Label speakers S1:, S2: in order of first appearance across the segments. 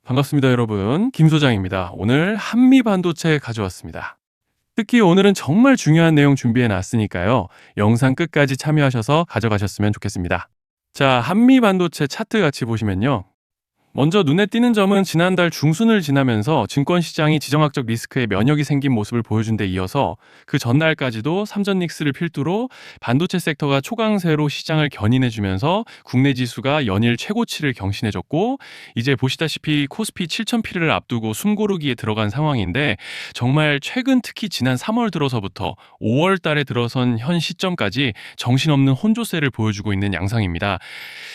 S1: 반갑습니다, 여러분. 김 소장입니다. 오늘 한미 반도체 가져왔습니다. 특히 오늘은 정말 중요한 내용 준비해 놨으니까요. 영상 끝까지 참여하셔서 가져가셨으면 좋겠습니다. 자, 한미 반도체 차트 같이 보시면요. 먼저 눈에 띄는 점은 지난달 중순을 지나면서 증권 시장이 지정학적 리스크에 면역이 생긴 모습을 보여준 데 이어서 그 전날까지도 삼전 닉스를 필두로 반도체 섹터가 초강세로 시장을 견인해주면서 국내 지수가 연일 최고치를 경신해줬고, 이제 보시다시피 코스피 7000피를 앞두고 숨고르기에 들어간 상황인데, 정말 최근 특히 지난 3월 들어서부터 5월 달에 들어선 현 시점까지 정신없는 혼조세를 보여주고 있는 양상입니다.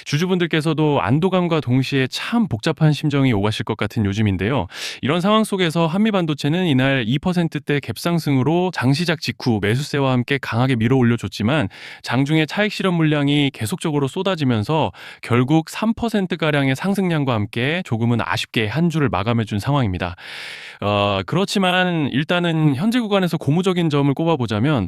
S1: 주주분들께서도 안도감과 동시에 참 복잡한 심정이 오가실 것 같은 요즘인데요. 이런 상황 속에서 한미반도체는 이날 2%대 갭상승으로 장시작 직후 매수세와 함께 강하게 밀어 올려줬지만, 장중에 차익 실현 물량이 계속적으로 쏟아지면서 결국 3%가량의 상승량과 함께 조금은 아쉽게 한 주를 마감해준 상황입니다. 그렇지만 일단은 현재 구간에서 고무적인 점을 꼽아보자면,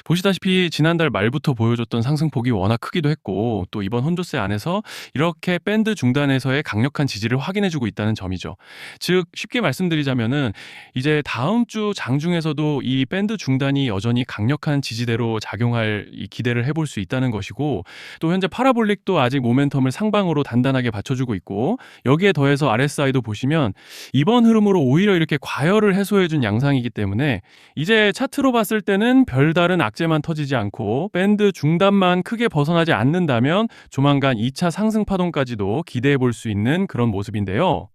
S1: 보시다시피 지난달 말부터 보여줬던 상승폭이 워낙 크기도 했고, 또 이번 혼조세 안에서 이렇게 밴드 중단에서의 강력한 지지를 확인해주고 있다는 점이죠. 즉 쉽게 말씀드리자면은, 이제 다음 주 장중에서도 이 밴드 중단이 여전히 강력한 지지대로 작용할 이 기대를 해볼 수 있다는 것이고, 또 현재 파라볼릭도 아직 모멘텀을 상방으로 단단하게 받쳐주고 있고, 여기에 더해서 RSI도 보시면 이번 흐름으로 오히려 이렇게 과열을 해소해준 양상이기 때문에, 이제 차트로 봤을 때는 별다른 악재만 터지지 않고 밴드 중단만 크게 벗어나지 않는다면 조만간 2차 상승 파동까지도 기대해 볼 수 있는 그런 모습인데요.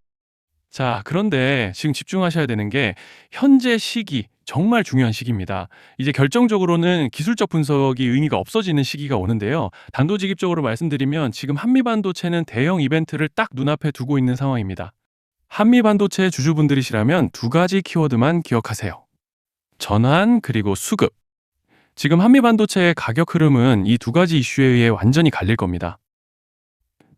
S1: 자, 그런데 지금 집중하셔야 되는 게 현재 시기, 정말 중요한 시기입니다. 이제 결정적으로는 기술적 분석이 의미가 없어지는 시기가 오는데요. 단도직입적으로 말씀드리면 지금 한미반도체는 대형 이벤트를 딱 눈앞에 두고 있는 상황입니다. 한미반도체 주주분들이시라면 두 가지 키워드만 기억하세요. 전환 그리고 수급. 지금 한미반도체의 가격 흐름은 이 두 가지 이슈에 의해 완전히 갈릴 겁니다.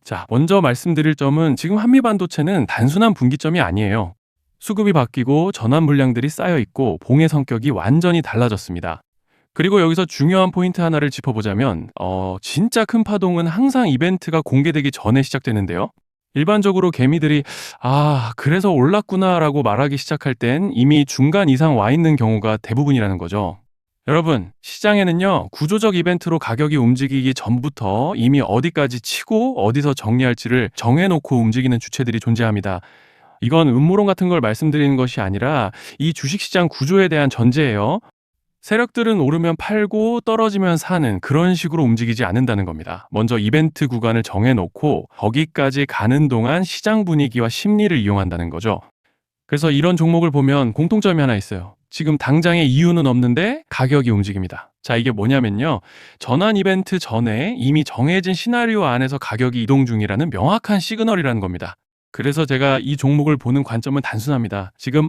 S1: 자, 먼저 말씀드릴 점은 지금 한미반도체는 단순한 분기점이 아니에요. 수급이 바뀌고 전환 물량들이 쌓여 있고 봉의 성격이 완전히 달라졌습니다. 그리고 여기서 중요한 포인트 하나를 짚어보자면, 진짜 큰 파동은 항상 이벤트가 공개되기 전에 시작되는데요. 일반적으로 개미들이 그래서 올랐구나라고 말하기 시작할 땐 이미 중간 이상 와 있는 경우가 대부분이라는 거죠. 여러분, 시장에는요, 구조적 이벤트로 가격이 움직이기 전부터 이미 어디까지 치고 어디서 정리할지를 정해놓고 움직이는 주체들이 존재합니다. 이건 음모론 같은 걸 말씀드리는 것이 아니라 이 주식시장 구조에 대한 전제예요. 세력들은 오르면 팔고 떨어지면 사는 그런 식으로 움직이지 않는다는 겁니다. 먼저 이벤트 구간을 정해놓고 거기까지 가는 동안 시장 분위기와 심리를 이용한다는 거죠. 그래서 이런 종목을 보면 공통점이 하나 있어요. 지금 당장의 이유는 없는데 가격이 움직입니다. 자, 이게 뭐냐면요, 전환 이벤트 전에 이미 정해진 시나리오 안에서 가격이 이동 중이라는 명확한 시그널이라는 겁니다. 그래서 제가 이 종목을 보는 관점은 단순합니다. 지금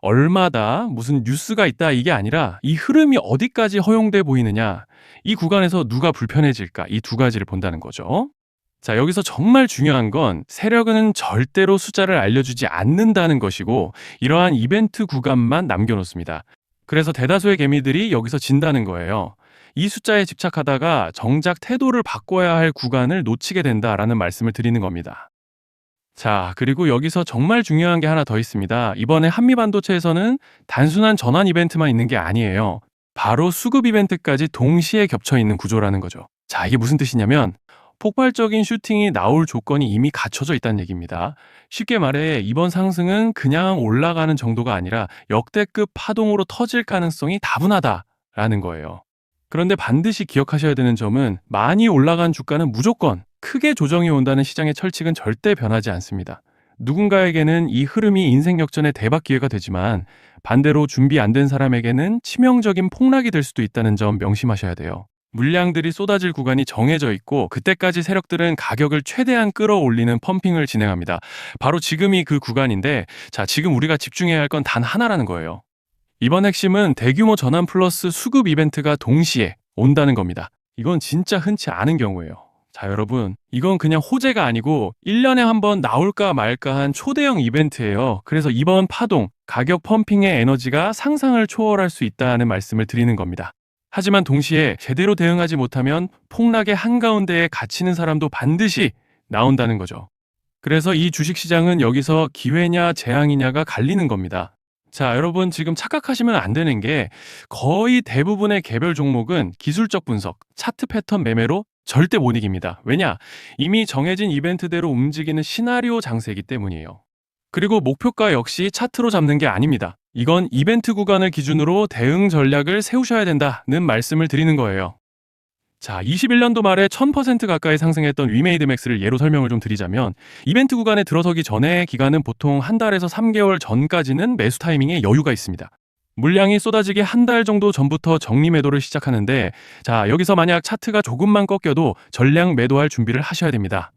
S1: 얼마다 무슨 뉴스가 있다 이게 아니라 이 흐름이 어디까지 허용돼 보이느냐, 이 구간에서 누가 불편해질까, 이 두 가지를 본다는 거죠. 자, 여기서 정말 중요한 건 세력은 절대로 숫자를 알려주지 않는다는 것이고, 이러한 이벤트 구간만 남겨놓습니다. 그래서 대다수의 개미들이 여기서 진다는 거예요. 이 숫자에 집착하다가 정작 태도를 바꿔야 할 구간을 놓치게 된다라는 말씀을 드리는 겁니다. 자, 그리고 여기서 정말 중요한 게 하나 더 있습니다. 이번에 한미반도체에서는 단순한 전환 이벤트만 있는 게 아니에요. 바로 수급 이벤트까지 동시에 겹쳐 있는 구조라는 거죠. 자, 이게 무슨 뜻이냐면, 폭발적인 슈팅이 나올 조건이 이미 갖춰져 있다는 얘기입니다. 쉽게 말해 이번 상승은 그냥 올라가는 정도가 아니라 역대급 파동으로 터질 가능성이 다분하다라는 거예요. 그런데 반드시 기억하셔야 되는 점은, 많이 올라간 주가는 무조건 크게 조정이 온다는 시장의 철칙은 절대 변하지 않습니다. 누군가에게는 이 흐름이 인생 역전의 대박 기회가 되지만, 반대로 준비 안 된 사람에게는 치명적인 폭락이 될 수도 있다는 점 명심하셔야 돼요. 물량들이 쏟아질 구간이 정해져 있고, 그때까지 세력들은 가격을 최대한 끌어올리는 펌핑을 진행합니다. 바로 지금이 그 구간인데, 자, 지금 우리가 집중해야 할 건 단 하나라는 거예요. 이번 핵심은 대규모 전환 플러스 수급 이벤트가 동시에 온다는 겁니다. 이건 진짜 흔치 않은 경우예요. 자, 여러분, 이건 그냥 호재가 아니고 1년에 한 번 나올까 말까 한 초대형 이벤트예요. 그래서 이번 파동, 가격 펌핑의 에너지가 상상을 초월할 수 있다는 말씀을 드리는 겁니다. 하지만 동시에 제대로 대응하지 못하면 폭락의 한가운데에 갇히는 사람도 반드시 나온다는 거죠. 그래서 이 주식시장은 여기서 기회냐 재앙이냐가 갈리는 겁니다. 자, 여러분 지금 착각하시면 안 되는 게 거의 대부분의 개별 종목은 기술적 분석, 차트 패턴 매매로 절대 못 이깁니다. 왜냐? 이미 정해진 이벤트대로 움직이는 시나리오 장세이기 때문이에요. 그리고 목표가 역시 차트로 잡는 게 아닙니다. 이건 이벤트 구간을 기준으로 대응 전략을 세우셔야 된다는 말씀을 드리는 거예요. 자, 21년도 말에 1000% 가까이 상승했던 위메이드맥스를 예로 설명을 좀 드리자면 이벤트 구간에 들어서기 전에 기간은 보통 한 달에서 3개월 전까지는 매수 타이밍에 여유가 있습니다. 물량이 쏟아지기 한 달 정도 전부터 정리 매도를 시작하는데 자, 여기서 만약 차트가 조금만 꺾여도 전량 매도할 준비를 하셔야 됩니다.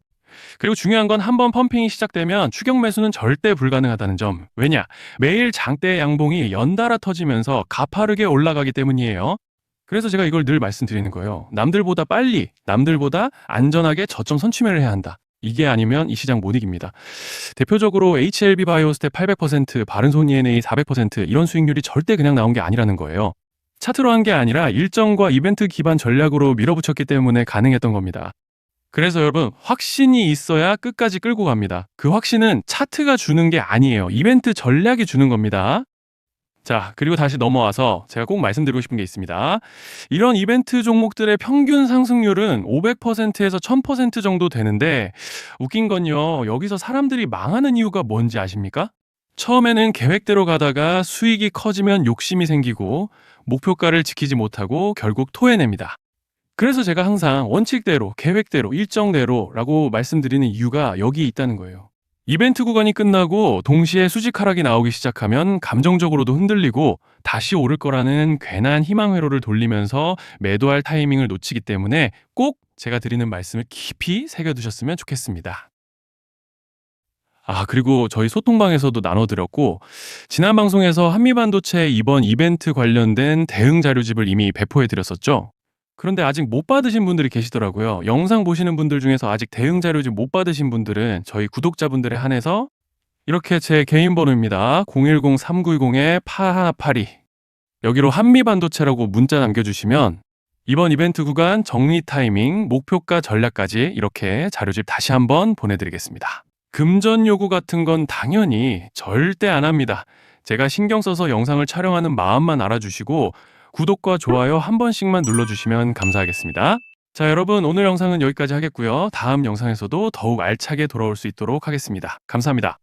S1: 그리고 중요한 건 한번 펌핑이 시작되면 추격 매수는 절대 불가능하다는 점. 왜냐? 매일 장대 양봉이 연달아 터지면서 가파르게 올라가기 때문이에요. 그래서 제가 이걸 늘 말씀드리는 거예요. 남들보다 빨리, 남들보다 안전하게 저점 선취매를 해야 한다. 이게 아니면 이 시장 못 이깁니다. 대표적으로 HLB 바이오스텝 800%, 바른손 ENA 400% 이런 수익률이 절대 그냥 나온 게 아니라는 거예요. 차트로 한 게 아니라 일정과 이벤트 기반 전략으로 밀어붙였기 때문에 가능했던 겁니다. 그래서 여러분, 확신이 있어야 끝까지 끌고 갑니다. 그 확신은 차트가 주는 게 아니에요. 이벤트 전략이 주는 겁니다. 자, 그리고 다시 넘어와서 제가 꼭 말씀드리고 싶은 게 있습니다. 이런 이벤트 종목들의 평균 상승률은 500%에서 1000% 정도 되는데 웃긴 건요. 여기서 사람들이 망하는 이유가 뭔지 아십니까? 처음에는 계획대로 가다가 수익이 커지면 욕심이 생기고 목표가를 지키지 못하고 결국 토해냅니다. 그래서 제가 항상 원칙대로, 계획대로, 일정대로라고 말씀드리는 이유가 여기 있다는 거예요. 이벤트 구간이 끝나고 동시에 수직 하락이 나오기 시작하면 감정적으로도 흔들리고 다시 오를 거라는 괜한 희망 회로를 돌리면서 매도할 타이밍을 놓치기 때문에 꼭 제가 드리는 말씀을 깊이 새겨두셨으면 좋겠습니다. 아, 그리고 저희 소통방에서도 나눠드렸고 지난 방송에서 한미반도체 이번 이벤트 관련된 대응 자료집을 이미 배포해드렸었죠. 그런데 아직 못 받으신 분들이 계시더라고요. 영상 보시는 분들 중에서 아직 대응 자료집 못 받으신 분들은 저희 구독자분들에 한해서 이렇게 제 개인 번호입니다. 010-3910-8182 여기로 한미반도체라고 문자 남겨주시면 이번 이벤트 구간 정리 타이밍, 목표가 전략까지 이렇게 자료집 다시 한번 보내드리겠습니다. 금전 요구 같은 건 당연히 절대 안 합니다. 제가 신경 써서 영상을 촬영하는 마음만 알아주시고 구독과 좋아요 한 번씩만 눌러주시면 감사하겠습니다. 자, 여러분 오늘 영상은 여기까지 하겠고요. 다음 영상에서도 더욱 알차게 돌아올 수 있도록 하겠습니다. 감사합니다.